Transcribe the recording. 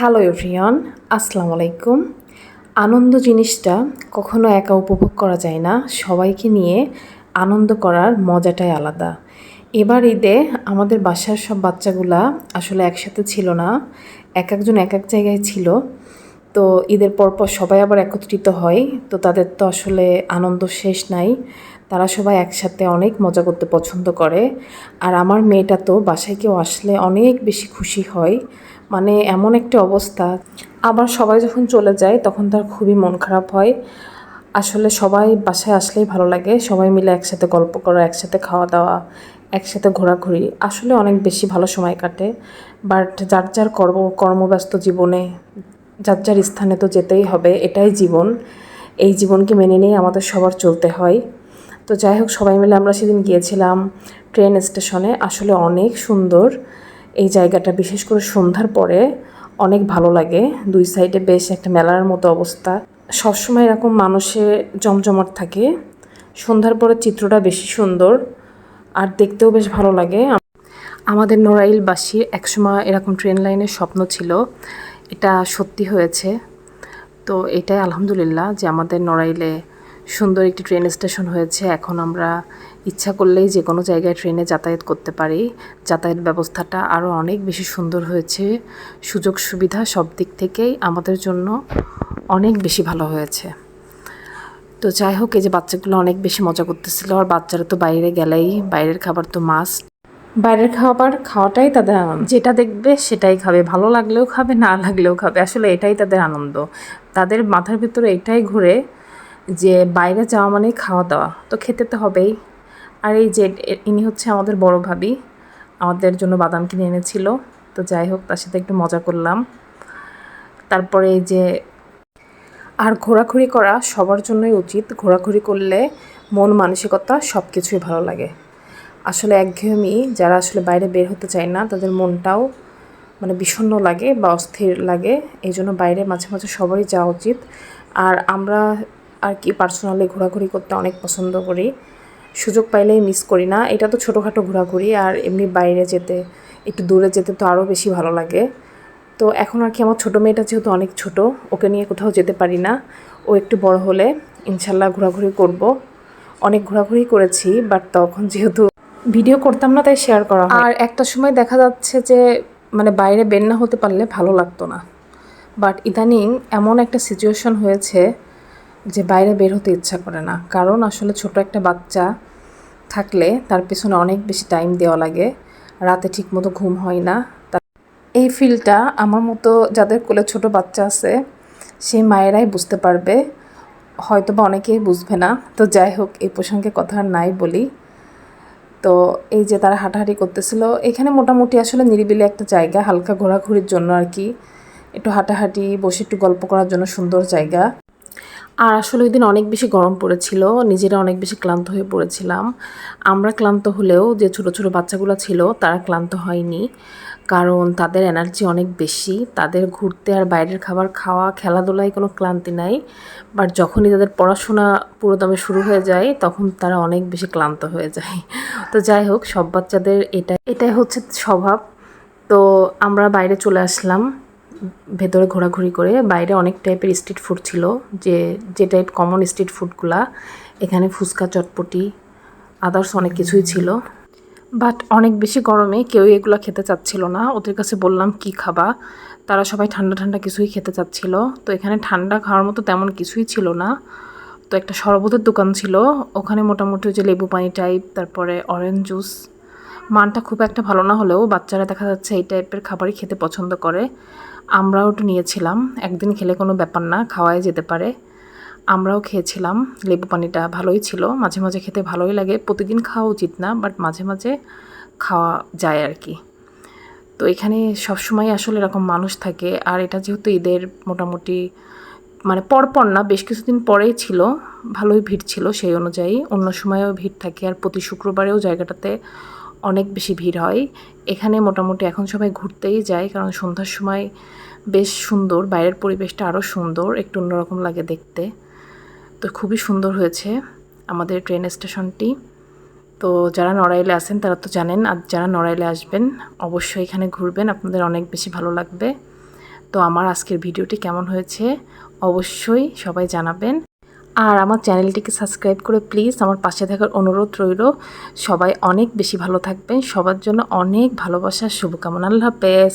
Hello everyone, আসসালামু আলাইকুম। আনন্দ জিনিসটা কখনো একা উপভোগ করা যায় না, সবাইকে নিয়ে আনন্দ করার মজাটাই আলাদা। এবার ঈদে আমাদের বাসার সব বাচ্চাগুলা আসলে একসাথে ছিল না, এক একজন এক এক জায়গায় ছিল। তো ঈদের পরপর সবাই আবার একত্রিত হয়, তো তাদের তো আসলে আনন্দ শেষ নাই। তারা সবাই একসাথে অনেক মজা করতে পছন্দ করে। আর আমার মেয়েটা তো বাসায় কেউ আসলে অনেক বেশি খুশি হয়, মানে এমন একটা অবস্থা। আবার সবাই যখন চলে যায় তখন তার খুবই মন খারাপ হয়। আসলে সবাই বাসায় আসলেই ভালো লাগে, সবাই মিলে একসাথে গল্প করা, একসাথে খাওয়া দাওয়া, একসাথে ঘোরাঘুরি, আসলে অনেক বেশি ভালো সময় কাটে। বাট যার যার কর্মব্যস্ত জীবনে যার যার স্থানে তো যেতেই হবে, এটাই জীবন। এই জীবনকে মেনে নিয়ে আমাদের সবার চলতে হয়। তো যাই হোক, সবাই মিলে আমরা সেদিন গিয়েছিলাম ট্রেন স্টেশনে। আসলে অনেক সুন্দর এই জায়গাটা, বিশেষ করে সন্ধ্যার পরে অনেক ভালো লাগে। দুই সাইডে বেশ একটা মেলার মতো অবস্থা, সবসময় এরকম মানুষে জমজমাট থাকে। সন্ধ্যার পরে চিত্রটা বেশি সুন্দর আর দেখতেও বেশ ভালো লাগে। আমাদের নড়াইলবাসীর একসময় এরকম ট্রেন লাইনের স্বপ্ন ছিল, এটা সত্যি হয়েছে। তো এটাই আলহামদুলিল্লাহ যে আমাদের নড়াইলে সুন্দর একটি ট্রেন স্টেশন হয়েছে। এখন আমরা ইচ্ছা করলেই যে কোনো জায়গায় ট্রেনে যাতায়াত করতে পারি। যাতায়াত ব্যবস্থাটা আরও অনেক বেশি সুন্দর হয়েছে, সুযোগ সুবিধা সব দিক থেকেই আমাদের জন্য অনেক বেশি ভালো হয়েছে। তো যাই হোক, এই যে বাচ্চাগুলো অনেক বেশি মজা করতেছিল। আর বাচ্চারা তো বাইরে গেলেই বাইরের খাবার তো মাস্ট, বাইরের খাবার খাওয়াটাই তাদের আনন্দ। যেটা দেখবে সেটাই খাবে, ভালো লাগলেও খাবে, না লাগলেও খাবে। আসলে এটাই তাদের আনন্দ। তাদের মাথার ভিতরে এটাই ঘুরে যে বাইরে যাওয়া মানে খাওয়া দাওয়া, তো খেতে তো হবেই। আর এই যে ইনি হচ্ছে আমাদের বড় ভাবি, আমাদের জন্য বাদাম কিনে এনেছিল। তো যাই হোক, তার সাথে একটু মজা করলাম। তারপরে এই যে, আর ঘোরাঘুরি করা সবার জন্যই উচিত। ঘোরাঘুরি করলে মন মানসিকতা সব কিছুই ভালো লাগে। আসলে একঘেয়েমি, যারা আসলে বাইরে বের হতে চায় না, তাদের মনটাও মানে বিষণ্ণ লাগে বা অস্থির লাগে। এই জন্য বাইরে মাঝে মাঝে সবারই যাওয়া উচিত। আর আমরা আর কি পার্সোনালি ঘোরাঘুরি করতে অনেক পছন্দ করি, সুযোগ পাইলেই মিস করি না। এটা তো ছোটোখাটো ঘোরাঘুরি, আর এমনি বাইরে যেতে, একটু দূরে যেতে তো আরও বেশি ভালো লাগে। তো এখন আর কি আমার ছোটো মেয়েটা যেহেতু অনেক ছোট, ওকে নিয়ে কোথাও যেতে পারি না। ও একটু বড় হলে ইনশাল্লাহ ঘোরাঘুরি করব। অনেক ঘোরাঘুরি করেছি, বাট তখন যেহেতু ভিডিও করতাম না তাই শেয়ার করা হয়। আর একটা সময় দেখা যাচ্ছে যে মানে বাইরে বের না হতে পারলে ভালো লাগতো না, বাট ইদানিং এমন একটা সিচুয়েশন হয়েছে যে বাইরে বের হতে ইচ্ছা করে না। কারণ আসলে ছোট একটা বাচ্চা থাকলে তার পেছনে অনেক বেশি টাইম দেওয়া লাগে, রাতে ঠিকমতো ঘুম হয় না। এই ফিলটা আমার মতো যাদের কোলে ছোট বাচ্চা আছে সেই মায়েরাই বুঝতে পারবে, হয়তো বা অনেকেই বুঝবে না। তো যাই হোক, এই প্রসঙ্গে কথা আর নাই বলি। তো এই যে তারা হাঁটাহাঁটি করতেছিল, এখানে মোটামুটি আসলে নিরিবিলি একটা জায়গা, হালকা ঘোরাঘুরির জন্য আর কি, একটু হাঁটাহাঁটি, বসে একটু গল্প করার জন্য সুন্দর জায়গা। আর আসলে ওই দিন অনেক বেশি গরম পড়েছিল, নিজেরা অনেক বেশি ক্লান্ত হয়ে পড়েছিলাম। আমরা ক্লান্ত হলেও যে ছোট ছোট বাচ্চাগুলো ছিল তারা ক্লান্ত হয়নি, কারণ তাদের এনার্জি অনেক বেশি। তাদের ঘুরতে আর বাইরের খাবার খাওয়া, খেলাধুলায় কোনো ক্লান্তি নাই। বাট যখনই তাদের পড়াশোনা পুরোদমে শুরু হয়ে যায় তখন তারা অনেক বেশি ক্লান্ত হয়ে যায়। তো যাই হোক, সব বাচ্চাদের এটাই হচ্ছে স্বভাব। তো আমরা বাইরে চলে আসলাম ভেতরে ঘোরাঘুরি করে। বাইরে অনেক টাইপের স্ট্রিট ফুড ছিল, যে টাইপ কমন স্ট্রিট ফুডগুলা, এখানে ফুচকা, চটপটি, আদার্স অনেক কিছুই ছিল। বাট অনেক বেশি গরমে কেউই এগুলো খেতে চাচ্ছিল না। ওদের কাছে বললাম কি খাবা, তারা সবাই ঠান্ডা ঠান্ডা কিছুই খেতে চাচ্ছিল। তো এখানে ঠান্ডা খাওয়ার মতো তেমন কিছুই ছিল না। তো একটা শরবতের দোকান ছিল, ওখানে মোটামুটি ওই যে লেবু পানি টাইপ, তারপরে অরেঞ্জ জুস। মানটা খুব একটা ভালো না হলেও বাচ্চারা দেখা যাচ্ছে এই টাইপের খাবারই খেতে পছন্দ করে। আমরাও একটু নিয়েছিলাম, একদিন খেলে কোনো ব্যাপার না, খাওয়াই যেতে পারে। আমরাও খেয়েছিলাম, লেবু পানিটা ভালোই ছিল। মাঝে মাঝে খেতে ভালোই লাগে, প্রতিদিন খাওয়া উচিত না, বাট মাঝে মাঝে খাওয়া যায় আর কি। তো এখানে সবসময় আসলে এরকম মানুষ থাকে। আর এটা যেহেতু ঈদের মোটামুটি মানে পরপর না, বেশ কিছুদিন পরেই ছিল, ভালোই ভিড় ছিল সেই অনুযায়ী। অন্য সময়েও ভিড় থাকে, আর প্রতি শুক্রবারেও জায়গাটাতে অনেক বেশি ভিড় হয়। এখানে মোটামুটি এখন সবাই ঘুরতেই যায়, কারণ সন্ধ্যার সময় বেশ সুন্দর, বাইরের পরিবেশটা আরও সুন্দর, একটু অন্যরকম লাগে দেখতে। তো খুবই সুন্দর হয়েছে আমাদের ট্রেন স্টেশনটি। তো যারা নড়াইলে আছেন তারা তো জানেন, আর যারা নড়াইলে আসবেন অবশ্যই এখানে ঘুরবেন, আপনাদের অনেক বেশি ভালো লাগবে। তো আমার আজকের ভিডিওটি কেমন হয়েছে অবশ্যই সবাই জানাবেন। আর আমার চ্যানেলটিকে সাবস্ক্রাইব করে প্লিজ আমার পাশে থাকার অনুরোধ রইল। সবাই অনেক বেশি ভালো থাকবেন, সবার জন্য অনেক ভালোবাসা, শুভকামনা। আল্লাহ হাফেজ।